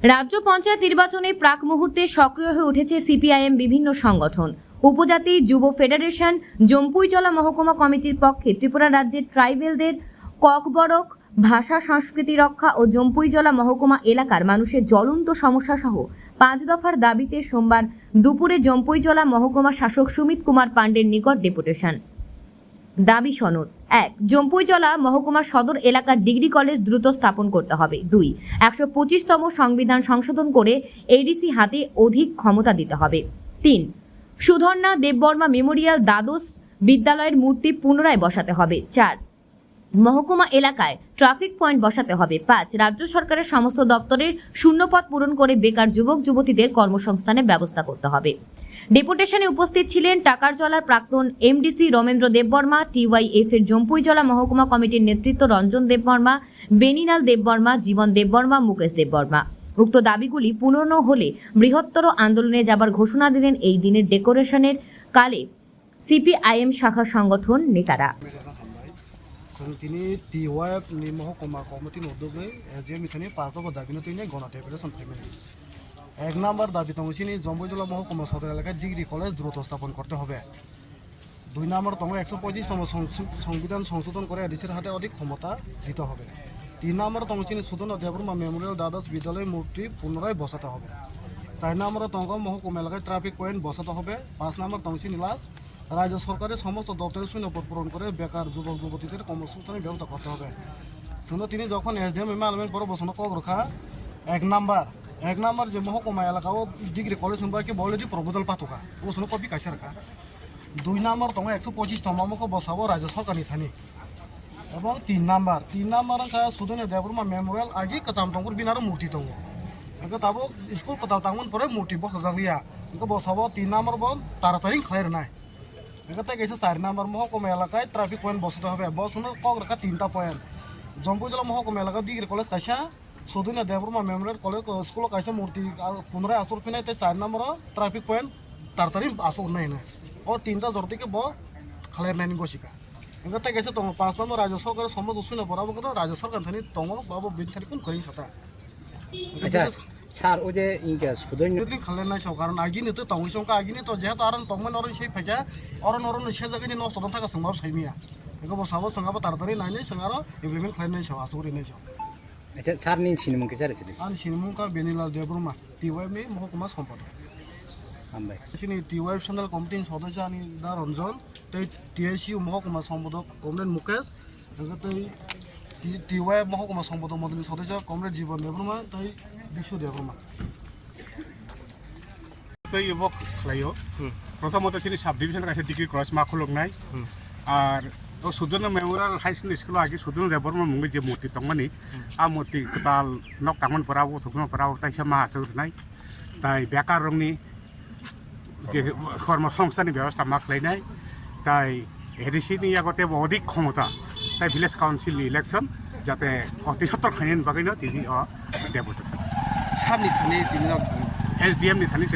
রাজ্য পঞ্চায়েত নির্বাচনে প্রাক মুহূর্তে সক্রিয় হয়ে উঠেছে সিপিআইএম বিভিন্ন সংগঠন। উপজাতি যুব ফেডারেশন জম্পুইজলা মহকুমা কমিটির পক্ষে ত্রিপুরা রাজ্যের ট্রাইবেলদের ককবরক ভাষা সংস্কৃতি রক্ষা ও জম্পুইজলা মহকুমা এলাকার মানুষের জ্বলন্ত সমস্যা সহ 5 দফার দাবিতে সোমবার দুপুরে জম্পুইজলা মহকুমা শাসক সুমিত কুমার পাণ্ডের নিকট ডেপুটেশন। দাবি সনদ 1. জম্পুইজলা মহকুমার সদর এলাকার ডিগ্রি কলেজ দ্রুত স্থাপন করতে হবে। 2. 125তম সংবিধান সংশোধন করে এডিসি হাতে অধিক ক্ষমতা দিতে হবে। 3. সুধর্ণা দেববর্মা মেমোরিয়াল দ্বাদশ বিদ্যালয়ের মূর্তি পুনরায় বসাতে হবে। 4. মহকুমা এলাকায় ট্রাফিক পয়েন্ট বসাতে হবে। 5. রাজ্য সরকারের সমস্ত দপ্তরের শূন্যপদ পূরণ করে বেকার যুবক যুবতীদের কর্মসংস্থানের ব্যবস্থা করতে হবে। ডেপুটেশনে উপস্থিত ছিলেন টাকারজলার প্রাক্তন এমডিসি রমেন্দ্র দেববর্মা, টিওয়াইএফ এর জম্পুইজলা মহকুমা কমিটির নেতৃত্ব রঞ্জন দেববর্মা, বেনিলাল দেববর্মা, জীবন দেববর্মা, মুকেশ দেববর্মা। উক্ত দাবিগুলি পূর্ণ হলে বৃহত্তর আন্দোলনে যাবার ঘোষণা দিলেন এই দিনের ডেকোরেশনের কালে সিপিআইএম শাখা সংগঠন নেতারা। তিনি টিওয়াইএফ মহকুমা কমিটির উদ্যোগে যে মিথানি 5 দফা দাবি তিনি গণডেপুটেশন পেমেন্ট। 1 নম্বর দাবি তংসিনী জম্পুইজলা মহকুমা সদর এলাকায় ডিগ্রি কলেজ দ্রুত স্থাপন করতে হবে। 2 নম্বর 125তম সংবিধান সংশোধন করে এডিসির হাতে অধিক ক্ষমতা দিতে হবে। 3 নম্বর তংসিনী সুধর্ণা দেববর্মা মেমোরিয়াল দ্বাদশ বিদ্যালয়ের মূর্তি পুনরায় বসাতে হবে। 4 নম্বর মহকুমা এলাকায় ট্রাফিক পয়েন্ট বসাতে হবে। 5 নম্বর তংসিনী লাস রাজ্য সরকারের সমস্ত দপ্তরের শূন্যপদ পূরণ করে বেকার যুবক যুবতীদের কর্মসংস্থানের ব্যবস্থা করতে হবে। শুনে তিনি যখন এসডিএম এমএলএন পর বসানো কক রখা 1 নম্বর যে মহকুমা এলাকাও ডিগ্রি কলেজ কি বলে যে প্রপোজাল পাতকা বসানো কপি কাছে রাখা। 2 নম্বর 125তম বসাবো রাজ্য সরকারনি থানি। এবং 3 নম্বর সুধর্ণা দেববর্মা মেমোরিয়াল আগে কাচাম টঙ্গুর বিনার মূর্তি দङ। তাবো স্কুল কোথাও তাঙ্গন পরে মূর্তি বসাজালিয়া বসাবো 3 নম্বর বন তাড়াতাড়ি খাইর নাই। এখানে গেছে 4 নম্বর মহকুমা এলাকায় ট্রাফিক পয়েন্ট বসাতে হবে। বসানোর কক রাখা 3টা পয়েন্ট। জম্পুইজলা মহকুমা এলাকা ডিগ্রি কলেজ কাইসা Sudharna Debbarma memorial college school কাইসা মূর্তি পুনরায় আসর ফিনাই 4 নম্বর ট্রাফিক পয়েন্ট তাড়াতাড়ি আসর নাই না ও 3টা জরদিকে খালের নাইনি গছিকা। এখানে গেছে 5 নম্বর রাজ্য সরকারের সমস্ত শূন্য পড়াবো কিন্তু রাজ্য সরকার থানি দङ বাবু বিনখানি কোন করি সাথা। আচ্ছা স্যার ও যে ইনকা সুধর্ণা খালের নাই সব কারণ আগিনি তো তংই সংখ্যা আগিনি তো যেহেতু আর তংমেন অরণ সেই ফাইকা অরণ সে জায়গায় নষ্ট থাকা সোমাব সাইমিয়া এগুলো বসাবো সঙ্গাবো তাড়াতাড়ি নাইনি সঙ্গার ইমপ্লিমেন্ট খালের নাই সব আসরি নাই সব। আচ্ছা স্যার নিন সিনেমাকে স্যার ছিল আর সিনেমা বেনিলাল দেববর্মা টিওয়াইএফ নি মহকুমা সম্পাদক। আমবাই সিনি টিওয়াইএফ চ্যানেল কমিটির সদস্য আনি দা রঞ্জন তাই টিআইসি মহকুমা সম্পাদক কমরেড মুকেশ তাই টিওয়াইএফ মহকুমা সম্পাদক মন্ডলীর সদস্য কমরেড জীবন দেববর্মা তাই বিশ্ব দেববর্মা। তো ইবক খালাইও প্রথমত তিনি সাব ডিভিশন কাছে ডিগ্রি কলেজ মা খুলুকনাই আর সুধর্ণা মেমোরিয়াল হাই স্কুল আগে সুধর্ণা দেববর্মা মুঙ্গি যে মূর্তি দংমানি আ মূর্তি কাল নক তামন পরাবো সুখনা পরাবো তাই সে মা আসুরনাই তাই বেকার রংনি যে কর্মসংস্থানের ব্যবস্থা মা খালাইনাই তাই এডিসিনি আগতে অধিক ক্ষমতা তাই ভিলেজ কাউন্সিল ইলেকশন যাতে অতি সত্তর খাইন বাগাইনো তিনি ডেপুটেশন সামনে থানে তিনি এসডিএম নি থানি